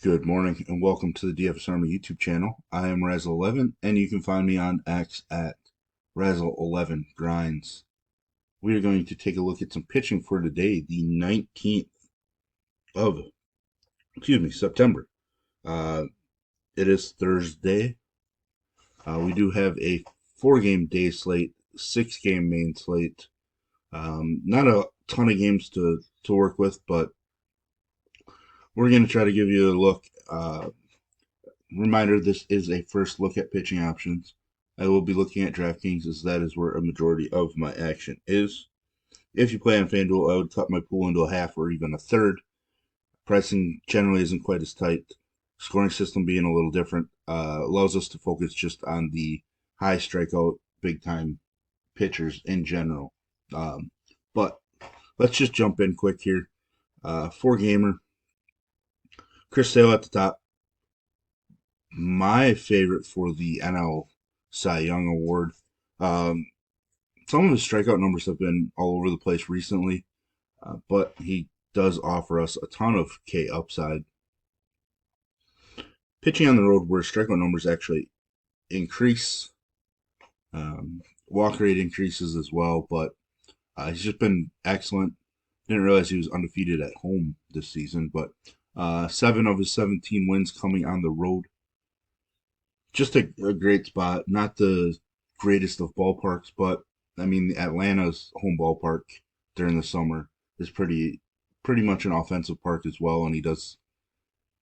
Good morning and welcome to the DFS Army YouTube channel. I am Razzle11 and you can find me on X at Razzle11Grinds. We are going to take a look at some pitching for today, the 19th of, September. Uh, it is Thursday. We do have a 4-game day slate, 6-game main slate. Not a ton of games to work with, but we're going to try to give you a look. Reminder, this is a first look at pitching options. I will be looking at DraftKings as that is where a majority of my action is. If you play on FanDuel, I would cut my pool into a half or even a third. Pricing generally isn't quite as tight. Scoring system being a little different allows us to focus just on the high strikeout, big time pitchers in general. But let's just jump in quick here. 4-gamer. Chris Sale at the top. My favorite for the NL Cy Young Award. Some of his strikeout numbers have been all over the place recently, but he does offer us a ton of K upside. Pitching on the road where strikeout numbers actually increase, walk rate increases as well, but he's just been excellent. Didn't realize he was undefeated at home this season, but 7 of his 17 wins coming on the road. Just a great spot. Not the greatest of ballparks, but I mean Atlanta's home ballpark during the summer is pretty much an offensive park as well, and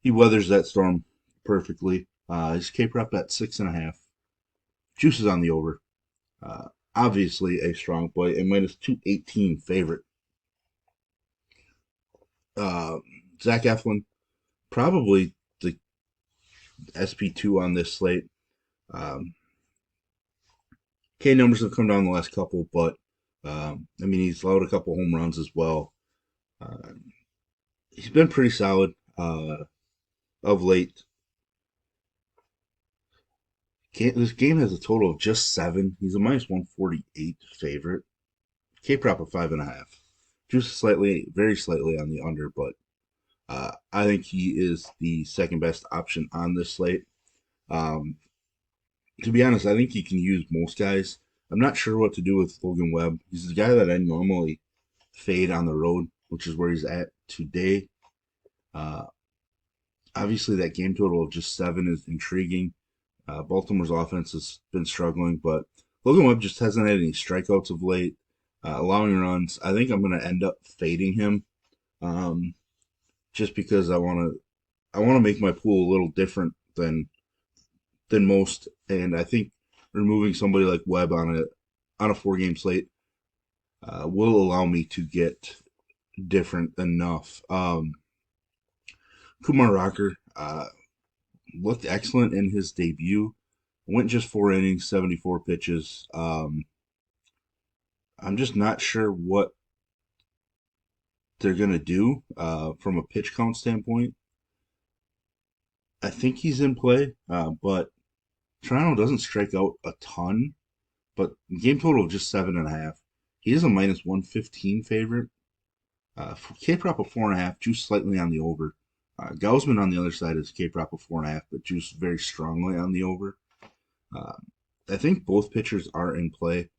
he weathers that storm perfectly. His K prop at 6.5. Juices on the over. Obviously a strong play, a -218 favorite. Zach Eflin, probably the SP2 on this slate. K numbers have come down the last couple, but he's allowed a couple home runs as well. He's been pretty solid of late. This game has a total of just 7. He's a -148 favorite. K prop of 5.5. Just very slightly on the under, but I think he is the second best option on this slate. To be honest, I think he can use most guys. I'm not sure what to do with Logan Webb. He's the guy that I normally fade on the road, which is where he's at today. Obviously, that game total of just 7 is intriguing. Baltimore's offense has been struggling, but Logan Webb just hasn't had any strikeouts of late, allowing runs. I think I'm going to end up fading him, just because I want to make my pool a little different than most, and I think removing somebody like Webb on a 4-game slate will allow me to get different enough. Kumar Rocker looked excellent in his debut. Went just 4 innings, 74 pitches. I'm just not sure what they're gonna do from a pitch count standpoint. I think he's in play, but Toronto doesn't strike out a ton, but game total of just 7.5. He is a -115 favorite. K prop of 4.5, juice slightly on the over. Gausman on the other side is K prop of 4.5, but juice very strongly on the over. I think both pitchers are in play.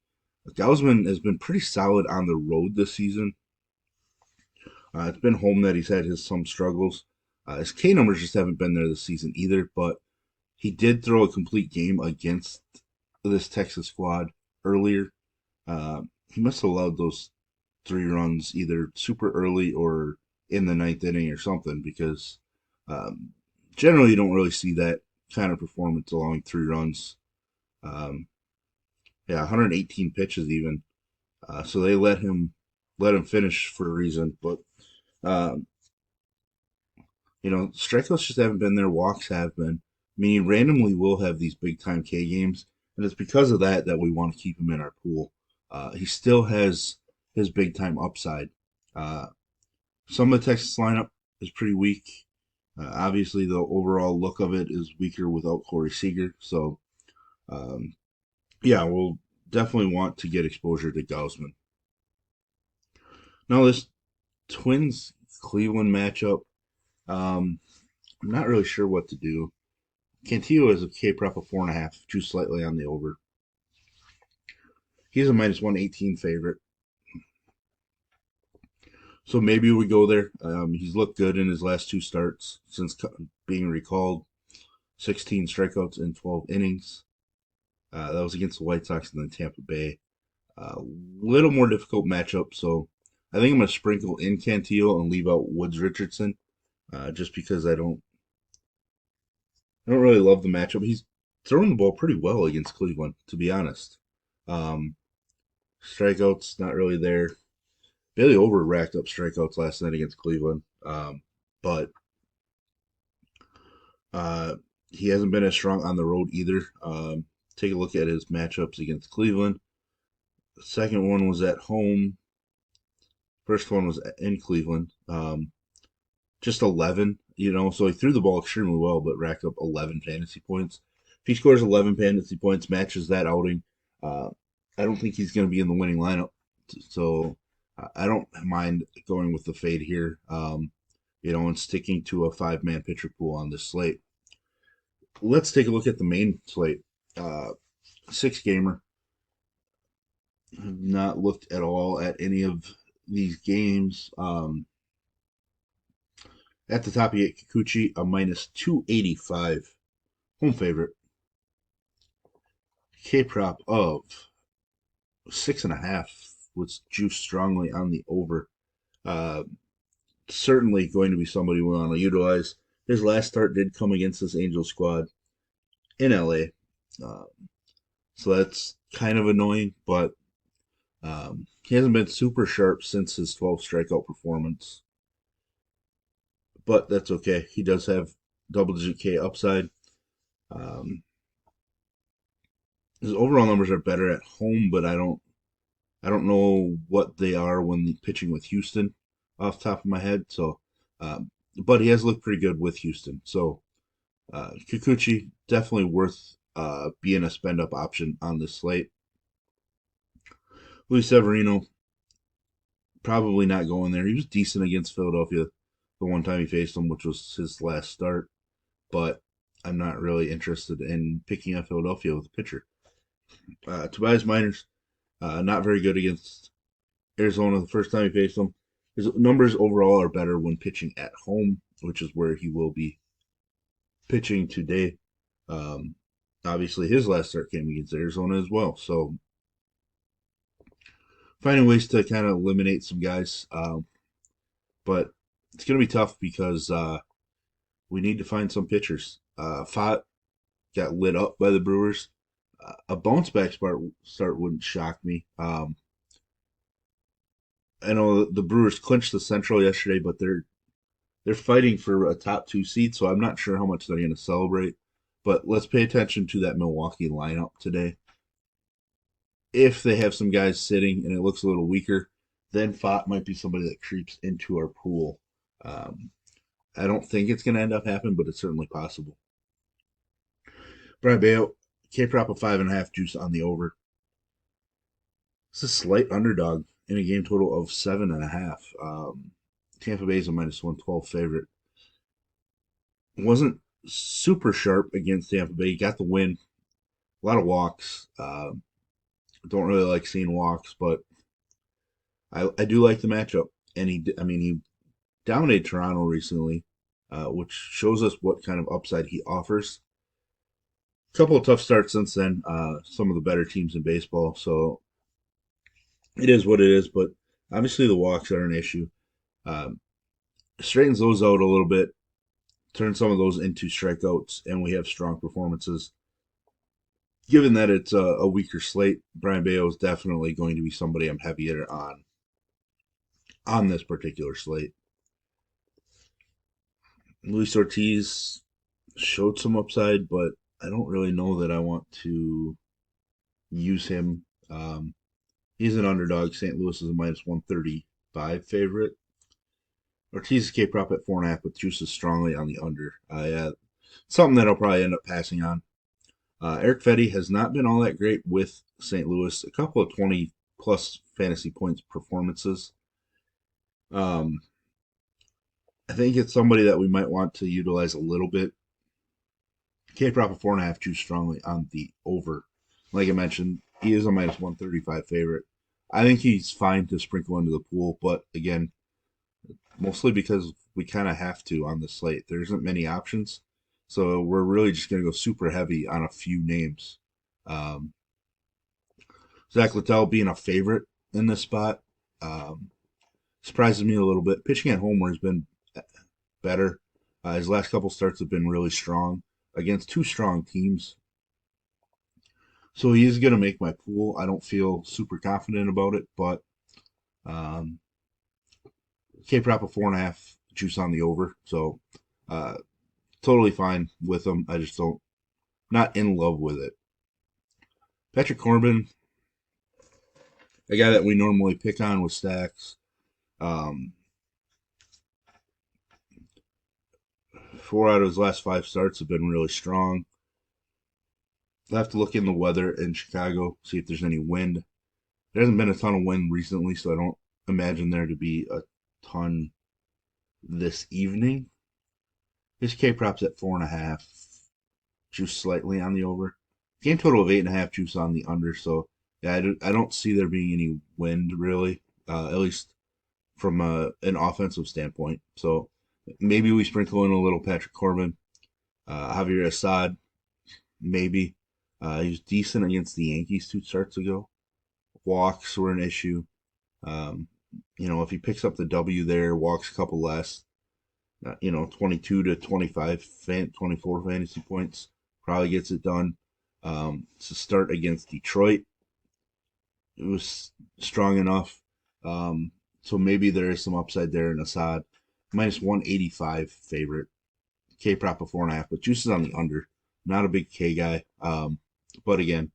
Gausman has been pretty solid on the road this season. It's been home that he's had some struggles. His K numbers just haven't been there this season either, but he did throw a complete game against this Texas squad earlier. He must have allowed those 3 runs either super early or in the 9th inning or something, because generally you don't really see that kind of performance allowing 3 runs. 118 pitches even. So they let him finish for a reason, but strikeouts just haven't been there. Walks have been. I mean, he randomly will have these big time K games, and it's because of that we want to keep him in our pool. He still has his big time upside. Some of the Texas lineup is pretty weak. Obviously, the overall look of it is weaker without Corey Seager. So, we'll definitely want to get exposure to Gausman. Now, this Twins Cleveland matchup. I'm not really sure what to do. Cantillo is a K prop of 4.5, too slightly on the over. He's a minus 118 favorite. So maybe we go there. He's looked good in his last two starts since being recalled. 16 strikeouts in 12 innings. That was against the White Sox and then Tampa Bay. Little more difficult matchup, so I think I'm going to sprinkle in Cantillo and leave out Woods Richardson, just because I don't really love the matchup. He's throwing the ball pretty well against Cleveland, to be honest. Um, Strikeouts not really there. Bailey Over racked up strikeouts last night against Cleveland, but uh, he hasn't been as strong on the road either. Take a look at his matchups against Cleveland. The second one was at home. First one was in Cleveland. Just 11, so he threw the ball extremely well, but racked up 11 fantasy points. If he scores 11 fantasy points, matches that outing, uh, I don't think he's going to be in the winning lineup. So I don't mind going with the fade here, and sticking to a five-man pitcher pool on this slate. Let's take a look at the main slate. Uh, Six gamer. Have not looked at all at any of these games. At the top, you get Kikuchi, a minus 285 home favorite. K prop of 6.5 was juiced strongly on the over. Uh, Certainly going to be somebody we want to utilize. His last start did come against this Angel squad in LA. Uh, so that's kind of annoying, but he hasn't been super sharp since his 12 strikeout performance. But that's okay. He does have double digit K upside. Um, his overall numbers are better at home, but I don't know what they are when pitching with Houston off the top of my head. So, but he has looked pretty good with Houston. So, Kikuchi definitely worth being a spend up option on this slate. Luis Severino probably not going there. He was decent against Philadelphia the one time he faced them, which was his last start. But I'm not really interested in picking up Philadelphia with a pitcher. Tobias Miners, not very good against Arizona the first time he faced them. His numbers overall are better when pitching at home, which is where he will be pitching today. Um, Obviously, his last start came against Arizona as well. So, finding ways to kind of eliminate some guys. But it's going to be tough because we need to find some pitchers. Fott got lit up by the Brewers. A bounce back start wouldn't shock me. I know the Brewers clinched the Central yesterday, but they're fighting for a top two seed, so I'm not sure how much they're going to celebrate. But let's pay attention to that Milwaukee lineup today. If they have some guys sitting and it looks a little weaker, then Fott might be somebody that creeps into our pool. Um, I don't think it's going to end up happening, but it's certainly possible. Brian Bayo, K prop of 5.5 juice on the over. It's a slight underdog in a game total of 7.5. Tampa Bay is a minus 112 favorite. Wasn't super sharp against Tampa Bay. He got the win. A lot of walks. Don't really like seeing walks, but I do like the matchup. And he dominated Toronto recently, which shows us what kind of upside he offers. A couple of tough starts since then. Some of the better teams in baseball, so it is what it is. But obviously the walks are an issue. Um, Straightens those out a little bit, turn some of those into strikeouts, and we have strong performances. Given that it's a weaker slate, Brian Bayo is definitely going to be somebody I'm heavier on this particular slate. Luis Ortiz showed some upside, but I don't really know that I want to use him. He's an underdog. St. Louis is a minus 135 favorite. Ortiz is K prop at 4.5 with juices strongly on the under. Yeah, something that I'll probably end up passing on. Eric Fetty has not been all that great with St. Louis. A couple of 20 plus fantasy points performances. Um, I think it's somebody that we might want to utilize a little bit. K prop of 4.5 too strongly on the over. Like I mentioned, he is a minus 135 favorite. I think he's fine to sprinkle into the pool, but again, mostly because we kind of have to on the slate. There isn't many options, so we're really just going to go super heavy on a few names. Um, Zach Littell being a favorite in this spot surprises me a little bit. Pitching at home where has been better. His last couple starts have been really strong against two strong teams. So he is going to make my pool. I don't feel super confident about it, but um, K prop of 4.5 juice on the over. So uh, totally fine with him. I just don't, not in love with it. Patrick Corbin, a guy that we normally pick on with stacks. Um, 4 out of his last 5 starts have been really strong. I'll have to look in the weather in Chicago, see if there's any wind. There hasn't been a ton of wind recently, so I don't imagine there to be a ton this evening. His K props at 4.5, juice slightly on the over. Game total of 8.5, juice on the under. So yeah, I don't see there being any wind really, at least from an offensive standpoint. So maybe we sprinkle in a little Patrick Corbin, Javier Assad, maybe. He was decent against the Yankees 2 starts ago. Walks were an issue. Um, if he picks up the W there, walks a couple less, 22 to 25, 24 fantasy points, probably gets it done. To start against Detroit, it was strong enough. So maybe there is some upside there in Assad. Minus 185 favorite. K prop of 4.5, but juices on the under. Not a big K guy. But again,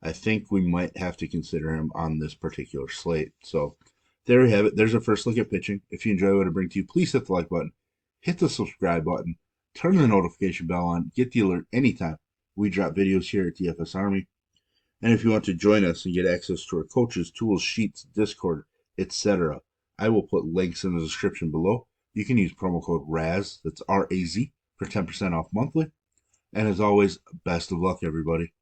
I think we might have to consider him on this particular slate. So there we have it. There's our first look at pitching. If you enjoy what I bring to you, please hit the like button, hit the subscribe button, turn the notification bell on, get the alert anytime we drop videos here at DFS Army. And if you want to join us and get access to our coaches, tools, sheets, Discord, etc., I will put links in the description below. You can use promo code RAZ, that's RAZ, for 10% off monthly. And as always, best of luck, everybody.